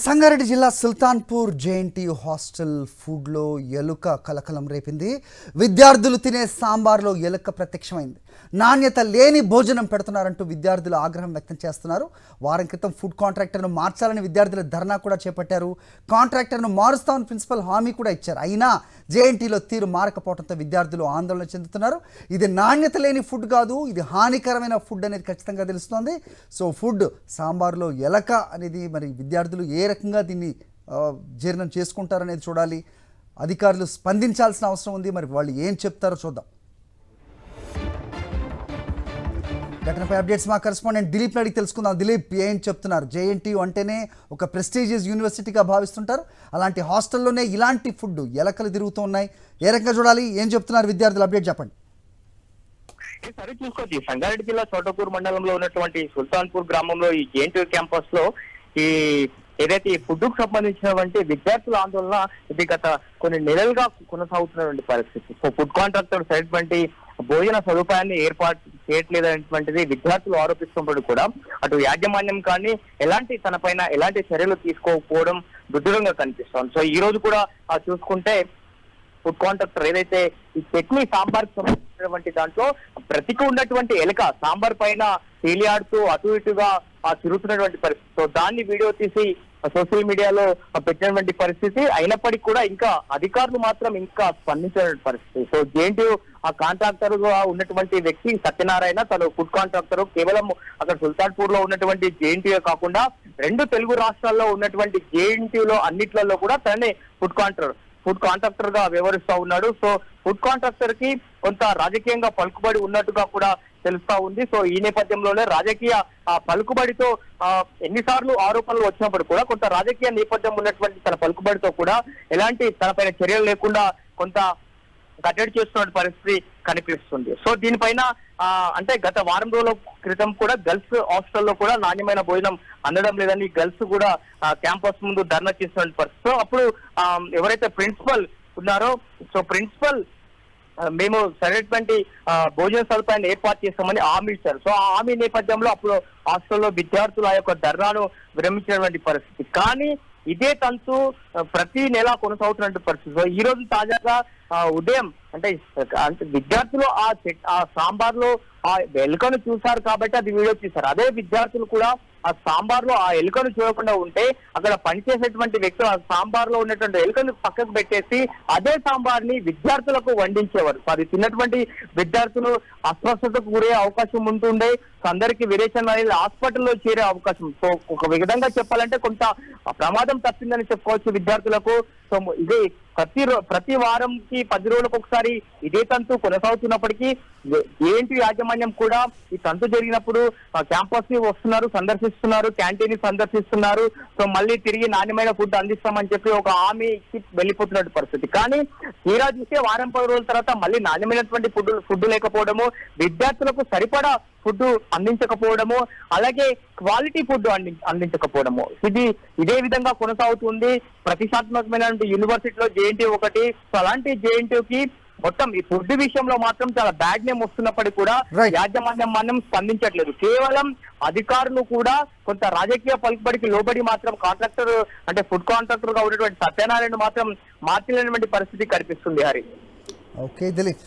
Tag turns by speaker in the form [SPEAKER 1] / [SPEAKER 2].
[SPEAKER 1] సంగారెడ్డి జిల్లా Sultanpur JNTU hostel ఫుడ్లో ఎలుక కలకలం రేపింది. విద్యార్థులు తినే సాంబార్లో ఎలుక ప్రత్యక్షమైంది. నాణ్యత లేని భోజనం పెడుతున్నారంటూ విద్యార్థులు ఆగ్రహం వ్యక్తం చేస్తున్నారు. వారం క్రితం ఫుడ్ కాంట్రాక్టర్ను మార్చాలని విద్యార్థులు ధర్నా కూడా చేపట్టారు. కాంట్రాక్టర్ను మారుస్తామని ప్రిన్సిపల్ హామీ కూడా ఇచ్చారు. అయినా జేఎన్టీలో తీరు మారకపోవడంతో విద్యార్థులు ఆందోళన చెందుతున్నారు. ఇది నాణ్యత లేని ఫుడ్ కాదు, ఇది హానికరమైన ఫుడ్ అనేది ఖచ్చితంగా తెలుస్తోంది. సో ఫుడ్ సాంబార్లో ఎలక అనేది మరి విద్యార్థులు ఏ రకంగా దీన్ని జీర్ణం చేసుకుంటారనేది చూడాలి. అధికారులు స్పందించాల్సిన అవసరం ఉంది. మరి వాళ్ళు ఏం చెప్తారో చూద్దాం. ఘటనపై అప్డేట్స్ మా కరెస్పాండెంట్ దిలీప్ అడిగి తెలుసుకుందాం. దిలీప్, ఏం చెప్తున్నారు? జేఎన్టీయూ అంటేనే ఒక ప్రెస్టీజియస్ యూనివర్సిటీగా భావిస్తుంటారు. అలాంటి హాస్టల్లోనే ఇలాంటి ఫుడ్ ఎలకలు తిరుగుతూ ఉన్నాయి. ఏ రకంగా చూడాలి? ఏం చెప్తున్నారు విద్యార్థులు? అప్డేట్ చెప్పండి.
[SPEAKER 2] సరే, చూసుకోవచ్చు. సంగారెడ్డి జిల్లా చోటకూరు మండలంలో ఉన్నటువంటి సుల్తాన్పూర్ గ్రామంలో ఈ జేఎన్టీయూ క్యాంపస్ లో ఈ ఏదైతే ఈ ఫుడ్ కు సంబంధించినటువంటి విద్యార్థుల ఆందోళన ఇది గత కొన్ని నెలలుగా కొనసాగుతున్నటువంటి పరిస్థితి. సో ఫుడ్ కాంట్రాక్టర్ సరైనటువంటి భోజన సదుపాయాన్ని ఏర్పాటు చేయట్లేదనేటువంటిది విద్యార్థులు ఆరోపిస్తున్నప్పుడు కూడా అటు యాజమాన్యం కానీ ఎలాంటి చర్యలు తీసుకోకపోవడం దుర్దూరంగా కనిపిస్తోంది. సో ఈ రోజు కూడా చూసుకుంటే ఫుడ్ కాంట్రాక్టర్ ఏదైతే ఈ చట్నీ సాంబార్ సంబంధించినటువంటి దాంట్లో ప్రతికి ఉన్నటువంటి ఎలుక సాంబార్ పైన తేలియాడుతూ అటు ఇటుగా తిరుగుతున్నటువంటి పరిస్థితి. సో దాన్ని వీడియో తీసి సోషల్ మీడియాలో పెట్టినటువంటి పరిస్థితి. అయినప్పటికీ కూడా ఇంకా అధికారులు మాత్రం ఇంకా స్పందించినటువంటి పరిస్థితి. సో జేఎన్టీయూ ఆ కాంట్రాక్టర్ గా ఉన్నటువంటి వ్యక్తి సత్యనారాయణ, తను ఫుడ్ కాంట్రాక్టర్ కేవలం అక్కడ సుల్తాన్పూర్ లో ఉన్నటువంటి జేఎన్టీయూ కాకుండా 2 తెలుగు రాష్ట్రాల్లో ఉన్నటువంటి జేఎన్టీయూలో అన్నిట్లలో కూడా తననే ఫుడ్ కాంట్రాక్టర్ గా వ్యవహరిస్తా ఉన్నాడు. సో ఫుడ్ కాంట్రాక్టర్ కి కొంత రాజకీయంగా పలుకుబడి ఉన్నట్టుగా కూడా తెలుస్తా ఉంది. సో ఈ నేపథ్యంలోనే రాజకీయ పలుకుబడితో ఎన్నిసార్లు ఆరోపణలు వచ్చినప్పుడు కూడా కొంత రాజకీయ నేపథ్యం ఉన్నటువంటి తన పలుకుబడితో కూడా ఎలాంటి తనపైన చర్యలు లేకుండా కొంత కట్టడి చేస్తున్న పరిస్థితి కనిపిస్తుంది. సో దీనిపైన అంటే గత వారం రోజుల క్రితం కూడా గర్ల్స్ హాస్టల్లో కూడా నాణ్యమైన భోజనం అందడం లేదని గర్ల్స్ కూడా క్యాంపస్ ముందు ధర్నా చేస్తున్న పరిస్థితి. సో అప్పుడు ఎవరైతే ప్రిన్సిపల్ ఉన్నారో, సో ప్రిన్సిపల్ మేము సరైనటువంటి భోజన సదుపాయాన్ని ఏర్పాటు చేస్తామని హామీ ఇచ్చారు. సో ఆ హామీ నేపథ్యంలో అప్పుడు హాస్టల్లో విద్యార్థుల యొక్క ధర్నాను విరమించినటువంటి పరిస్థితి. కానీ ఇదే తంతు ప్రతి నెల కొనసాగుతున్నటువంటి పరిస్థితి. సో ఈ రోజు తాజాగా ఉదయం అంటే విద్యార్థులు ఆ సాంబార్ లో ఆ ఎలుకను చూశారు కాబట్టి అది వీడియో తీశారు. అదే విద్యార్థులు కూడా ఆ సాంబార్ లో ఆ ఎలుకను చూడకుండా ఉంటే అక్కడ పనిచేసేటువంటి వ్యక్తులు ఆ సాంబార్ లో ఉన్నటువంటి ఎలుకను పక్కకు పెట్టేసి అదే సాంబార్ ని విద్యార్థులకు వండించేవారు. అది తిన్నటువంటి విద్యార్థులు అస్వస్థతకు గురే అవకాశం ఉంటుండే. అందరికీ విరేచన అనేది హాస్పిటల్లో చేరే అవకాశం. సో ఒక విధంగా చెప్పాలంటే కొంత ప్రమాదం తప్పిందని చెప్పుకోవచ్చు విద్యార్థులకు. సో ఇది ప్రతి వారంకి 10 రోజులకు ఒకసారి ఇదే తంతు కొనసాగుతున్నప్పటికీ జేఎన్టీయూ యాజమాన్యం కూడా ఈ తంతు జరిగినప్పుడు క్యాంపస్ ని వస్తున్నారు, సందర్శిస్తున్నారు, క్యాంటీన్ ని సందర్శిస్తున్నారు. సో మళ్ళీ తిరిగి నాణ్యమైన ఫుడ్ అందిస్తామని చెప్పి ఒక హామీ ఇచ్చి వెళ్ళిపోతున్న పరిస్థితి. కానీ తీరా చూస్తే వారం 10 రోజుల తర్వాత మళ్ళీ నాణ్యమైనటువంటి ఫుడ్ లేకపోవడము, విద్యార్థులకు సరిపడా ఫుడ్ అందించకపోవడము, అలాగే క్వాలిటీ ఫుడ్ అందించకపోవడము, ఇదే విధంగా కొనసాగుతుంది. ప్రతిష్టాత్మకమైనటువంటి యూనివర్సిటీలో జేఎన్టీయూ ఒకటి. సో అలాంటి జేఎన్టీయూకి మొత్తం ఈ ఫుడ్ విషయంలో మాత్రం చాలా బ్యాడ్ నేమ్ వస్తున్నప్పటికీ కూడా యాజమాన్యం మనం స్పందించట్లేదు. కేవలం అధికారులు కూడా కొంత రాజకీయ పలుకుబడికి లోబడి మాత్రం కాంట్రాక్టర్ అంటే ఫుడ్ కాంట్రాక్టర్ గా ఉన్నటువంటి సత్యనారాయణ మాత్రం మార్చలేనటువంటి పరిస్థితి కనిపిస్తుంది. హరి.
[SPEAKER 1] ఓకే దిలీప్.